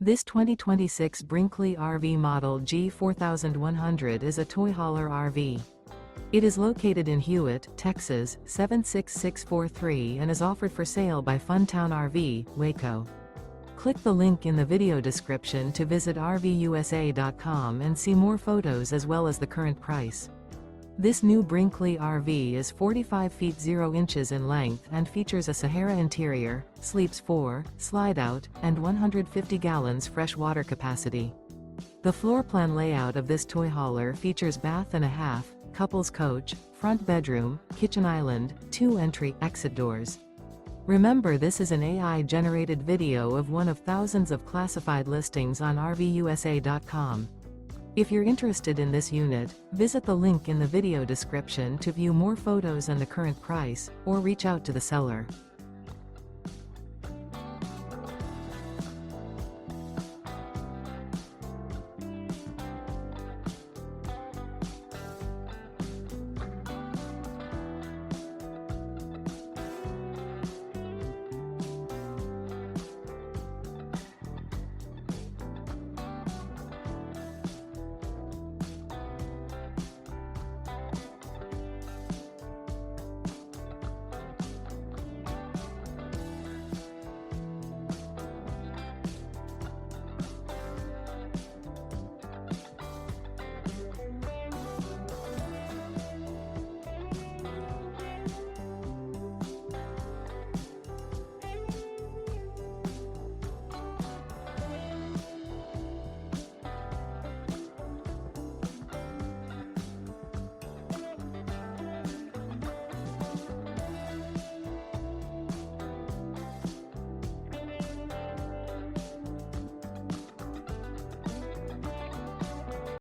This 2026 Brinkley RV Model G 4100 is a toy hauler RV. It is located in Hewitt, Texas, 76643 and is offered for sale by Funtown RV, Waco. Click the link in the video description to visit RVUSA.com and see more photos as well as the current price. This new Brinkley RV is 45 feet 0 inches in length and features a SAHARA interior, sleeps 4, slide-out, and 150 gallons fresh water capacity. The floor plan layout of this toy hauler features bath and a half, couples coach, front bedroom, kitchen island, 2 entry/exit doors. Remember, this is an AI-generated video of one of thousands of classified listings on RVUSA.com. If you're interested in this unit, visit the link in the video description to view more photos and the current price, or reach out to the seller.